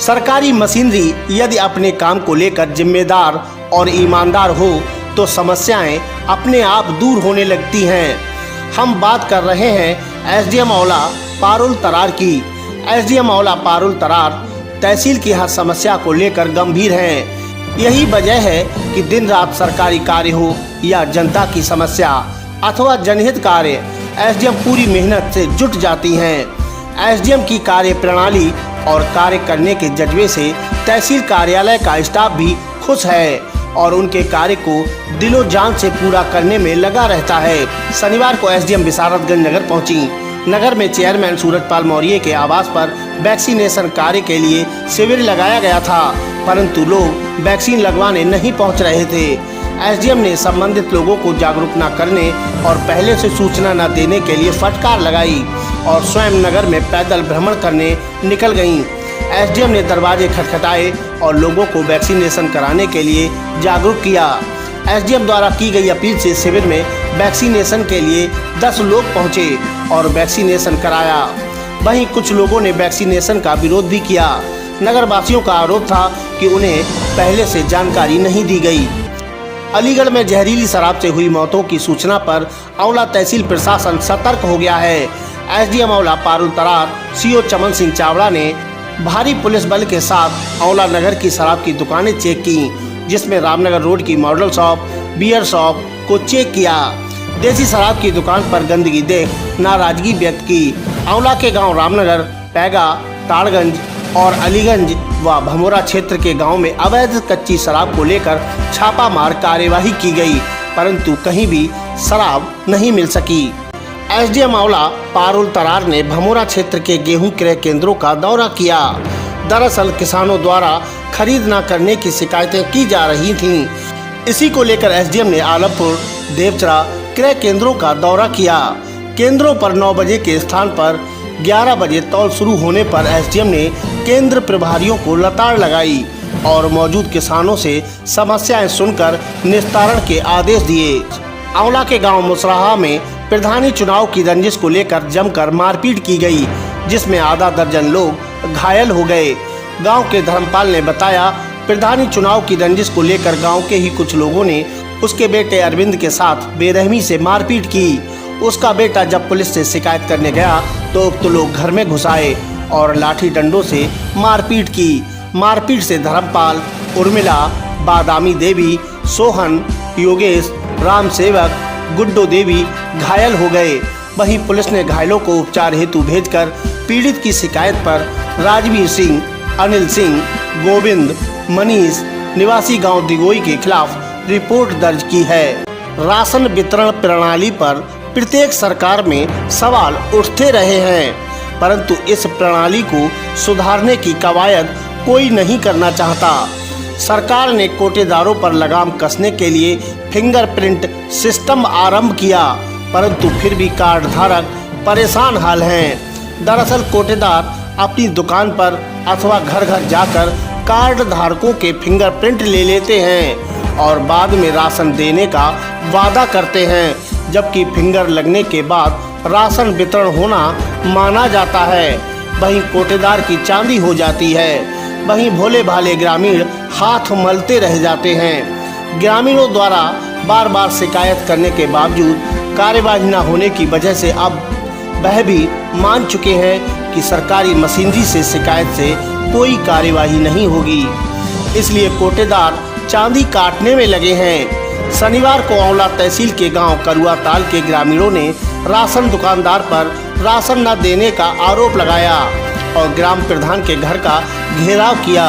सरकारी मशीनरी यदि अपने काम को लेकर जिम्मेदार और ईमानदार हो तो समस्याएं अपने आप दूर होने लगती हैं। हम बात कर रहे हैं एसडीएम औला पारुल तरार की। एसडीएम औला पारुल तरार तहसील की हर समस्या को लेकर गंभीर हैं। यही वजह है कि दिन रात सरकारी कार्य हो या जनता की समस्या अथवा जनहित कार्य, एसडीएम पूरी मेहनत से जुट जाती हैं। एसडीएम की कार्य प्रणाली और कार्य करने के जज्बे से तहसील कार्यालय का स्टाफ भी खुश है और उनके कार्य को दिलो जान से पूरा करने में लगा रहता है। शनिवार को एसडीएम विशारदगंज नगर पहुंची। नगर में चेयरमैन सूरजपाल मौर्य के आवास पर वैक्सीनेशन कार्य के लिए शिविर लगाया गया था, परंतु लोग वैक्सीन लगवाने नहीं पहुंच रहे थे। एसडीएम ने संबंधित लोगों को जागरूक न करने और पहले से सूचना न देने के लिए फटकार लगाई और स्वयं नगर में पैदल भ्रमण करने निकल गईं। एसडीएम ने दरवाजे खटखटाए और लोगों को वैक्सीनेशन कराने के लिए जागरूक किया। एसडीएम द्वारा की गई अपील से शिविर में वैक्सीनेशन के लिए 10 लोग पहुंचे और वैक्सीनेशन कराया। वहीं कुछ लोगों ने वैक्सीनेशन का विरोध भी किया। नगर वासियों का आरोप था कि उन्हें पहले से जानकारी नहीं दी गई। अलीगढ़ में जहरीली शराब से हुई मौतों की सूचना पर औला तहसील प्रशासन सतर्क हो गया है। एसडीएम औला पारुल तरार सीओ चमन सिंह चावड़ा ने भारी पुलिस बल के साथ औला नगर की शराब की दुकानें चेक की, जिसमें रामनगर रोड की मॉडल शॉप, बियर शॉप को चेक किया। देसी शराब की दुकान पर गंदगी देख नाराजगी व्यक्त की। औला के गांव रामनगर, पैगा, ताड़गंज और अलीगंज व भमोरा क्षेत्र के गांव में अवैध कच्ची शराब को लेकर छापामार कार्यवाही की गई, परंतु कहीं भी शराब नहीं मिल सकी। एसडीएम औला पारुल तरार ने भमोरा क्षेत्र के गेहूं क्रय केंद्रों का दौरा किया। दरअसल किसानों द्वारा खरीद न करने की शिकायतें की जा रही थीं। इसी को लेकर एसडीएम ने आलमपुर, देवचरा क्रय केंद्रों का दौरा किया। केंद्रों पर 9 बजे के स्थान पर 11 बजे तौल शुरू होने पर एसडीएम ने केंद्र प्रभारियों को लताड़ लगाई और मौजूद किसानों से समस्याएं सुनकर निस्तारण के आदेश दिए। औला के गांव मुसराहा में प्रधानी चुनाव की रंजिश को लेकर जमकर मारपीट की गई, जिसमें आधा दर्जन लोग घायल हो गए। गांव के धर्मपाल ने बताया, प्रधानी चुनाव की रंजिश को लेकर गांव के ही कुछ लोगों ने उसके बेटे अरविंद के साथ बेरहमी से मारपीट की। उसका बेटा जब पुलिस से शिकायत करने गया तो उक्त लोग घर में घुस आए और लाठी डंडों से मारपीट की। मारपीट से धर्मपाल, उर्मिला, बादामी देवी, सोहन, योगेश, राम सेवक, गुड्डो देवी घायल हो गए। वहीं पुलिस ने घायलों को उपचार हेतु भेजकर पीड़ित की शिकायत पर राजवीर सिंह, अनिल सिंह, गोविंद, मनीष निवासी गांव दिगोई के खिलाफ रिपोर्ट दर्ज की है। राशन वितरण प्रणाली पर प्रत्येक सरकार में सवाल उठते रहे हैं, परंतु इस प्रणाली को सुधारने की कवायद कोई नहीं करना चाहता। सरकार ने कोटेदारों पर लगाम कसने के लिए फिंगरप्रिंट सिस्टम आरंभ किया, परंतु फिर भी कार्ड धारक परेशान हाल हैं। दरअसल कोटेदार अपनी दुकान पर अथवा घर घर जाकर कार्ड धारकों के फिंगरप्रिंट ले लेते हैं और बाद में राशन देने का वादा करते हैं, जबकि फिंगर लगने के बाद राशन वितरण होना माना जाता है। वहीं कोटेदार की चांदी हो जाती है। वहीं भोले भाले ग्रामीण हाथ मलते रह जाते हैं। ग्रामीणों द्वारा बार बार शिकायत करने के बावजूद कार्यवाही न होने की वजह से अब वह भी मान चुके हैं कि सरकारी मशीनरी से शिकायत से कोई कार्यवाही नहीं होगी, इसलिए कोटेदार चांदी काटने में लगे हैं। शनिवार को औला तहसील के गांव करुआ ताल के ग्रामीणों ने राशन दुकानदार पर राशन न देने का आरोप लगाया और ग्राम प्रधान के घर का घेराव किया।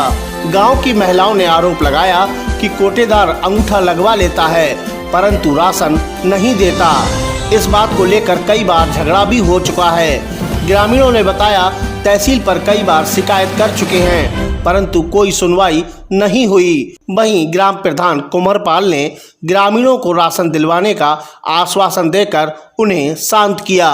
गांव की महिलाओं ने आरोप लगाया कि कोटेदार अंगूठा लगवा लेता है, परंतु राशन नहीं देता। इस बात को लेकर कई बार झगड़ा भी हो चुका है। ग्रामीणों ने बताया, तहसील पर कई बार शिकायत कर चुके हैं, परंतु कोई सुनवाई नहीं हुई। वहीं ग्राम प्रधान कुंवरपाल ने ग्रामीणों को राशन दिलवाने का आश्वासन देकर उन्हें शांत किया।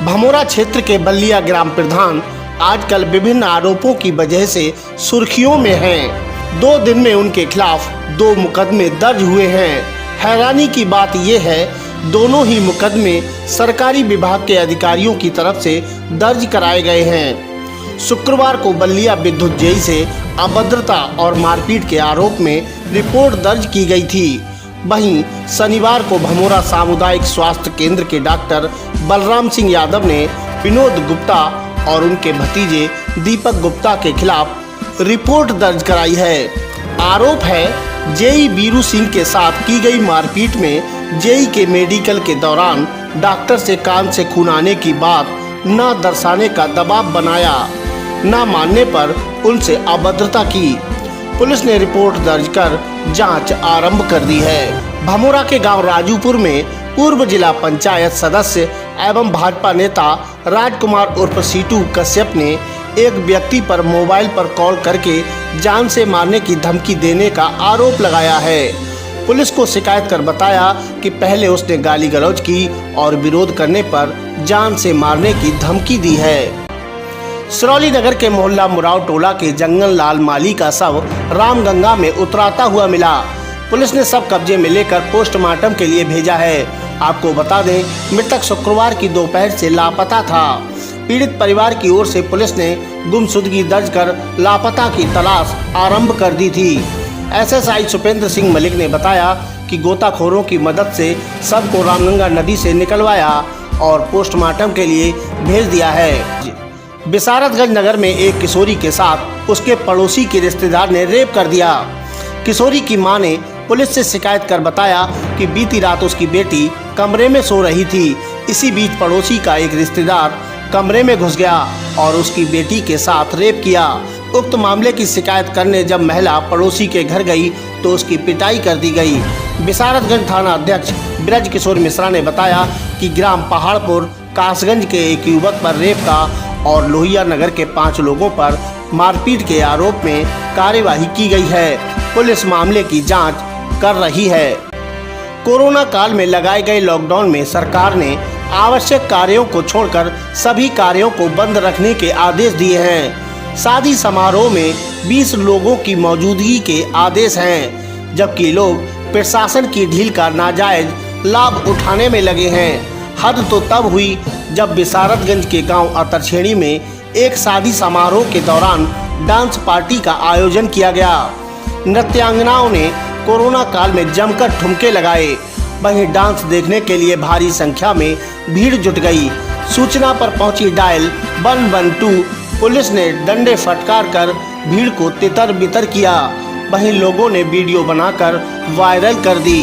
भमोरा क्षेत्र के बल्लिया ग्राम प्रधान आजकल विभिन्न आरोपों की वजह से सुर्खियों में हैं। 2 दिन में उनके खिलाफ 2 मुकदमे दर्ज हुए हैं। हैरानी की बात यह है, दोनों ही मुकदमे सरकारी विभाग के अधिकारियों की तरफ से दर्ज कराए गए हैं। शुक्रवार को बल्लिया विद्युत जेई से अभद्रता और मारपीट के आरोप में रिपोर्ट दर्ज की गई थी। वहीं शनिवार को भमोरा सामुदायिक स्वास्थ्य केंद्र के डॉक्टर बलराम सिंह यादव ने विनोद गुप्ता और उनके भतीजे दीपक गुप्ता के खिलाफ रिपोर्ट दर्ज कराई है। आरोप है जेई बीरू सिंह के साथ की गई मारपीट में जेई के मेडिकल के दौरान डॉक्टर से कान से खून आने की बात न दर्शाने का दबाव बनाया, न मानने पर उनसे अभद्रता की। पुलिस ने रिपोर्ट दर्ज कर जांच आरंभ कर दी है। भमोरा के गांव राजूपुर में पूर्व जिला पंचायत सदस्य एवं भाजपा नेता राजकुमार उर्फ सीटू कश्यप ने एक व्यक्ति पर मोबाइल पर कॉल करके जान से मारने की धमकी देने का आरोप लगाया है। पुलिस को शिकायत कर बताया कि पहले उसने गाली गलौज की और विरोध करने पर जान से मारने की धमकी दी है। सिरौली नगर के मोहल्ला मुराव टोला के जंगल लाल माली का शव रामगंगा में उतराता हुआ मिला। पुलिस ने शव कब्जे में लेकर पोस्टमार्टम के लिए भेजा है। आपको बता दें, मृतक शुक्रवार की दोपहर से लापता था। पीड़ित परिवार की ओर से पुलिस ने गुमशुदगी दर्ज कर लापता की तलाश आरंभ कर दी थी। एसएसआई सुपेंद्र सिंह मलिक ने बताया कि गोताखोरों की मदद से शव को रामगंगा नदी से निकलवाया और पोस्टमार्टम के लिए भेज दिया है। बिसारतगंज नगर में एक किशोरी के साथ उसके पड़ोसी के रिश्तेदार ने रेप कर दिया। किशोरी की मां ने पुलिस से शिकायत कर बताया कि बीती रात उसकी बेटी कमरे में सो रही थी। इसी बीच पड़ोसी का एक रिश्तेदार कमरे में घुस गया और उसकी बेटी के साथ रेप किया। उक्त मामले की शिकायत करने जब महिला पड़ोसी के घर गई तो उसकी पिटाई कर दी गई। बिसारतगंज थाना अध्यक्ष ब्रज किशोर मिश्रा ने बताया कि ग्राम पहाड़पुर कासगंज के एक युवक पर रेप का और लोहिया नगर के 5 लोगों पर मारपीट के आरोप में कार्यवाही की गई है। पुलिस मामले की जांच कर रही है। कोरोना काल में लगाए गए लॉकडाउन में सरकार ने आवश्यक कार्यों को छोड़कर सभी कार्यों को बंद रखने के आदेश दिए हैं। शादी समारोह में 20 लोगों की मौजूदगी के आदेश हैं, जबकि लोग प्रशासन की ढील का नाजायज लाभ उठाने में लगे हैं। हद तो तब हुई जब बिसारतगंज के गांव अतरछेड़ी में एक शादी समारोह के दौरान डांस पार्टी का आयोजन किया गया। नृत्यांगनाओं ने कोरोना काल में जमकर ठुमके लगाए। वहीं डांस देखने के लिए भारी संख्या में भीड़ जुट गई। सूचना पर पहुंची डायल 112 पुलिस ने डंडे फटकार कर भीड़ को तितर बितर किया। वहीं लोगों ने वीडियो बनाकर वायरल कर दी।